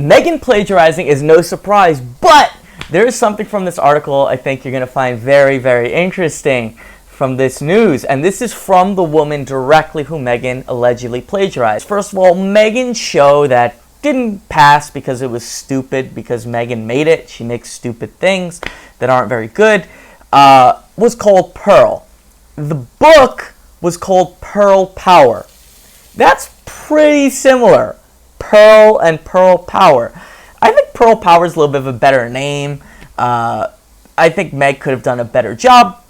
Meghan plagiarizing is no surprise, but there is something from this article I think you're going to find very, very interesting from this news. And this is from the woman directly who Meghan allegedly plagiarized. First of all, Meghan's show that didn't pass because it was stupid, because Meghan made it. She makes stupid things that aren't very good. Was called Pearl. The book was called Pearl Power. That's pretty similar. Pearl and Pearl Power. I think Pearl Power is a little bit of a better name. I think Meg could have done a better job.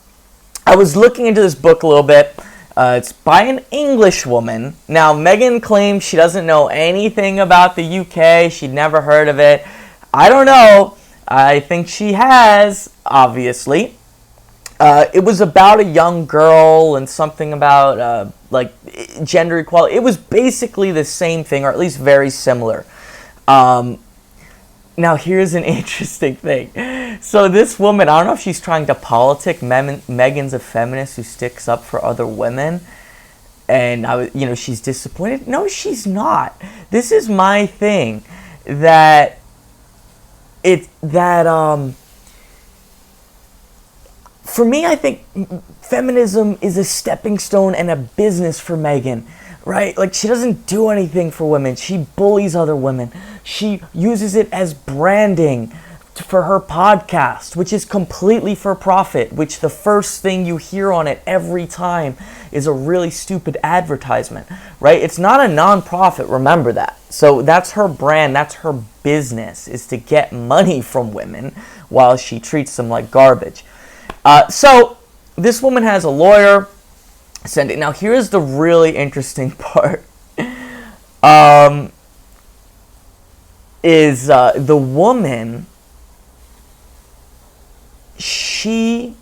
I was looking into this book a little bit. It's by an English woman. Now, Meghan claims she doesn't know anything about the UK. She'd never heard of it. I don't know. I think she has, obviously. It was about a young girl and something about like gender equality. It was basically the same thing, or at least very similar. Now, here's an interesting thing. So this woman, I don't know if she's trying to politic. Meghan's a feminist who sticks up for other women. And, she's disappointed. No, she's not. This is my thing. For me, I think feminism is a stepping stone and a business for Meghan, right? Like, she doesn't do anything for women. She bullies other women. She uses it as branding for her podcast, which is completely for profit, which the first thing you hear on it every time is a really stupid advertisement, right? It's not a non-profit, remember that. So that's her brand, that's her business, is to get money from women while she treats them like garbage. So this woman has a lawyer send it. Now here's the really interesting part. Is the woman, she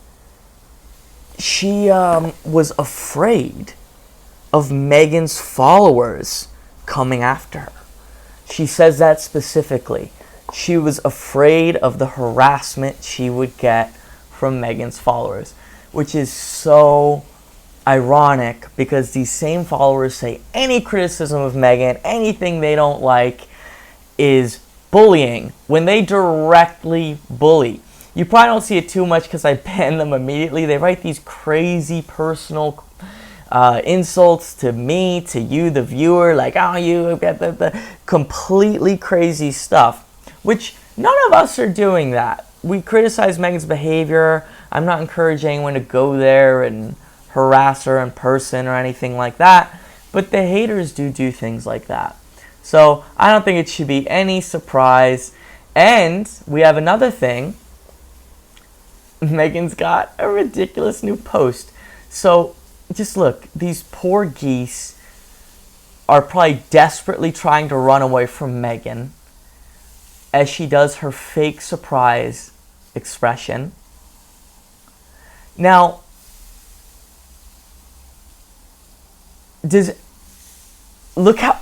was afraid of Meghan's followers coming after her. She says that specifically. She was afraid of the harassment she would get from Meghan's followers, which is so ironic because these same followers say any criticism of Meghan, anything they don't like, is bullying when they directly bully. You probably don't see it too much because I ban them immediately. They write these crazy personal insults to me, to you, the viewer, like, oh, you get the completely crazy stuff, which none of us are doing that. We criticize Meghan's behavior. I'm not encouraging anyone to go there and harass her in person or anything like that, but the haters do things like that. So I don't think it should be any surprise. And we have another thing. Meghan's got a ridiculous new post. So just look, these poor geese are probably desperately trying to run away from Meghan as she does her fake surprise expression. Now, look how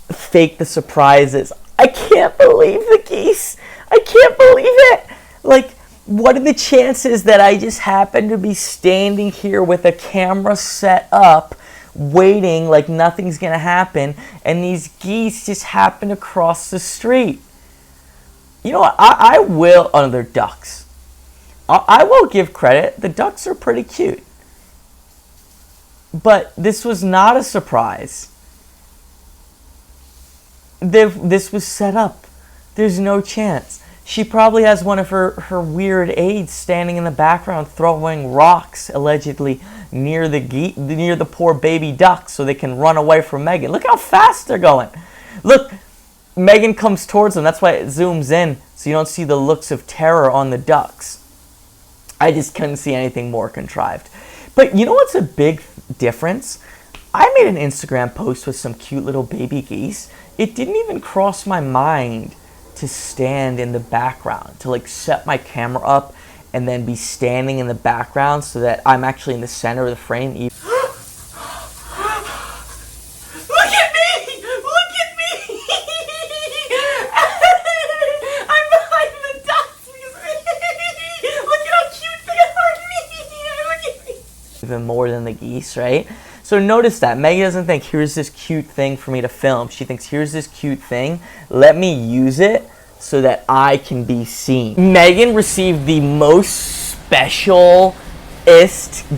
fake the surprise is. I can't believe the geese. I can't believe it. Like, what are the chances that I just happen to be standing here with a camera set up, waiting like nothing's going to happen, and these geese just happen to cross the street? You know what? I will... Oh, no, they're ducks. I will give credit. The ducks are pretty cute. But this was not a surprise. This was set up. There's no chance. She probably has one of her weird aides standing in the background throwing rocks, allegedly, near the poor baby ducks so they can run away from Meghan. Look how fast they're going. Look, Meghan comes towards them. That's why it zooms in, so you don't see the looks of terror on the ducks. I just couldn't see anything more contrived. But you know what's a big difference? I made an Instagram post with some cute little baby geese. It didn't even cross my mind to stand in the background, to like set my camera up and then be standing in the background so that I'm actually in the center of the frame. Look at me! Look at me! I'm behind the ducks. Look at how cute they are. Look at me. Even more than the geese, right? So notice that Megan doesn't think, here's this cute thing for me to film. She thinks, here's this cute thing. Let me use it so that I can be seen. Megan received the most specialist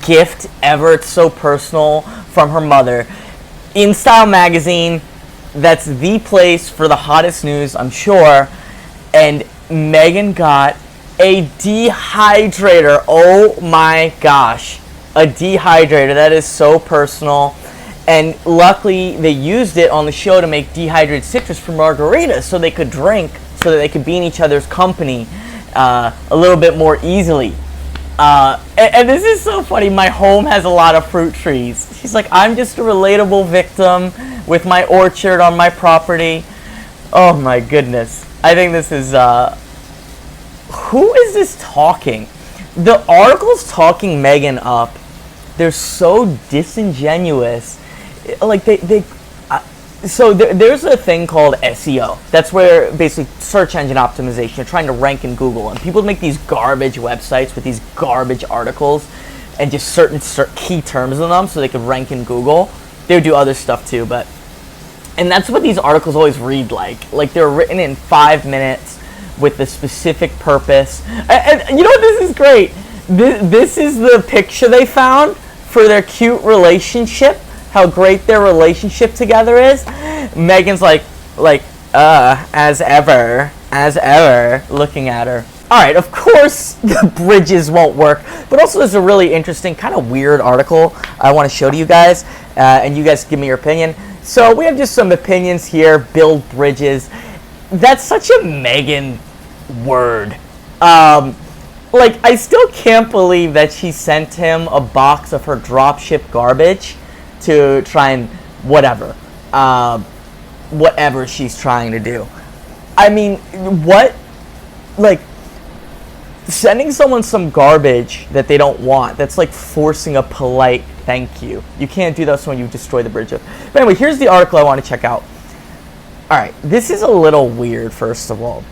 gift ever. It's so personal, from her mother. InStyle magazine, that's the place for the hottest news, I'm sure. And Megan got a dehydrator. Oh my gosh. A dehydrator. That is so personal. And luckily they used it on the show to make dehydrated citrus for margaritas so they could drink, so that they could be in each other's company a little bit more easily. And this is so funny. My home has a lot of fruit trees. She's like, I'm just a relatable victim with my orchard on my property. Oh my goodness. I think this is, who is this talking? The article's talking Megan up. They're so disingenuous. Like, there's a thing called SEO. That's where basically search engine optimization. You're trying to rank in Google, and people make these garbage websites with these garbage articles and just certain key terms in them so they could rank in Google. They would do other stuff too, and that's what these articles always read like. Like, they're written in 5 minutes with a specific purpose. And you know what? This is great. This is the picture they found for their cute relationship. How great their relationship together is. Megan's like, as ever, looking at her. All right, of course the bridges won't work, but also there's a really interesting, kind of weird article I want to show to you guys, and you guys give me your opinion. So we have just some opinions here. Build bridges. That's such a Megan word. Like, I still can't believe that she sent him a box of her dropship garbage to try and whatever she's trying to do. I mean, what? Like, sending someone some garbage that they don't want, that's like forcing a polite thank you. You can't do that when you destroy the bridge. But anyway, here's the article I want to check out. Alright, this is a little weird, first of all.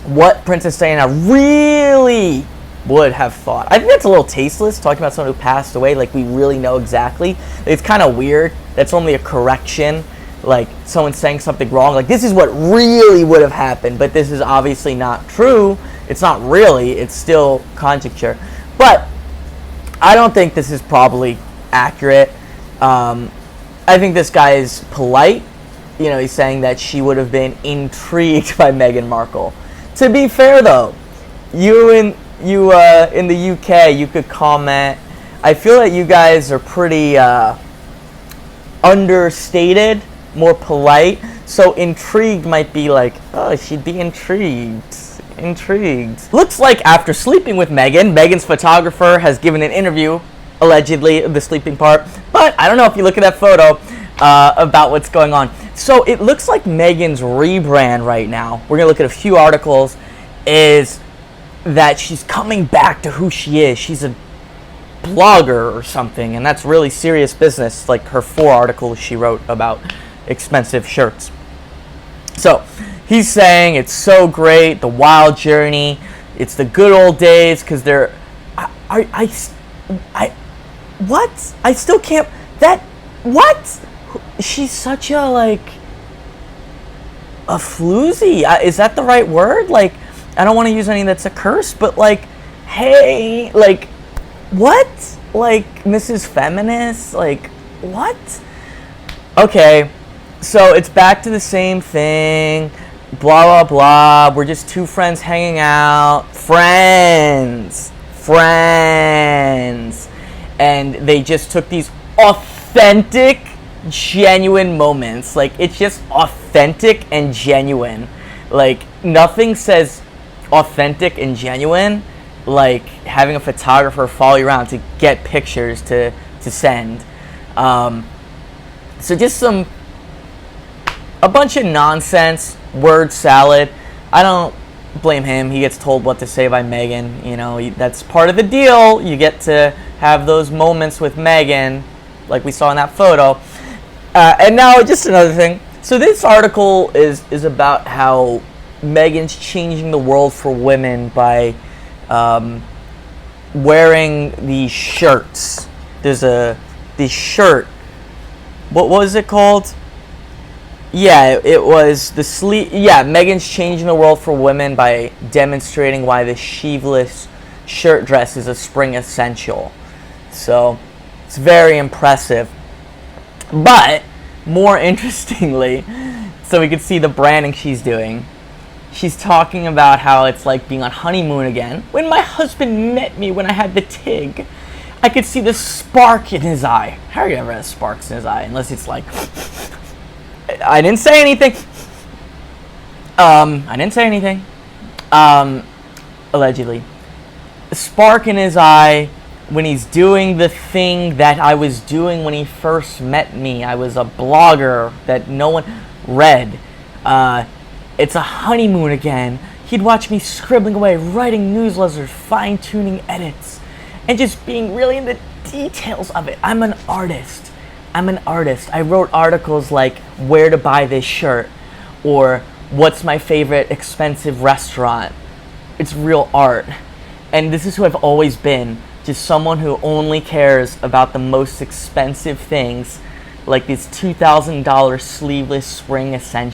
What Princess Diana really would have thought. I think that's a little tasteless, talking about someone who passed away, like we really know exactly. It's kind of weird. That's only a correction, like someone saying something wrong. Like, this is what really would have happened, but this is obviously not true. It's not really. It's still conjecture. But I don't think this is probably accurate. I think this guy is polite. You know, he's saying that she would have been intrigued by Meghan Markle. To be fair, though, you in the UK, you could comment. I feel that you guys are pretty understated, more polite. So intrigued might be like, oh, she'd be intrigued. Looks like after sleeping with Meghan, Meghan's photographer has given an interview, allegedly, the sleeping part. But I don't know if you look at that photo about what's going on. So it looks like Meghan's rebrand right now, we're going to look at a few articles, is that she's coming back to who she is. She's a blogger or something, and that's really serious business, like her 4 articles she wrote about expensive shirts. So he's saying it's so great, the wild journey, it's the good old days, because they're, what? I still can't, what? She's such a, like, a floozy. Is that the right word? Like, I don't want to use anything that's a curse, but, like, hey, like, what? Like, Mrs. Feminist? Like, what? Okay, so it's back to the same thing. Blah, blah, blah. We're just 2 friends hanging out. Friends. And they just took these authentic, genuine moments. Like, it's just authentic and genuine. Like, nothing says authentic and genuine like having a photographer follow you around to get pictures to send. So just a bunch of nonsense, word salad. I don't blame him. He gets told what to say by Meghan. You know, that's part of the deal. You get to have those moments with Meghan, like we saw in that photo. And now, just another thing. So this article is about how Meghan's changing the world for women by wearing these shirts. There's this shirt. What was it called? Yeah, it was the sleeve. Yeah, Meghan's changing the world for women by demonstrating why the sleeveless shirt dress is a spring essential. So it's very impressive. But more interestingly, so we could see the branding she's doing. She's talking about how it's like being on honeymoon again. When my husband met me when I had the TIG, I could see the spark in his eye. Harry never has sparks in his eye unless it's like, I didn't say anything. I didn't say anything. Allegedly. A spark in his eye when he's doing the thing that I was doing when he first met me. I was a blogger that no one read. It's a honeymoon again. He'd watch me scribbling away, writing newsletters, fine-tuning edits, and just being really in the details of it. I'm an artist. I wrote articles like where to buy this shirt or what's my favorite expensive restaurant. It's real art. And this is who I've always been. Just someone who only cares about the most expensive things, like this $2,000 sleeveless spring essential.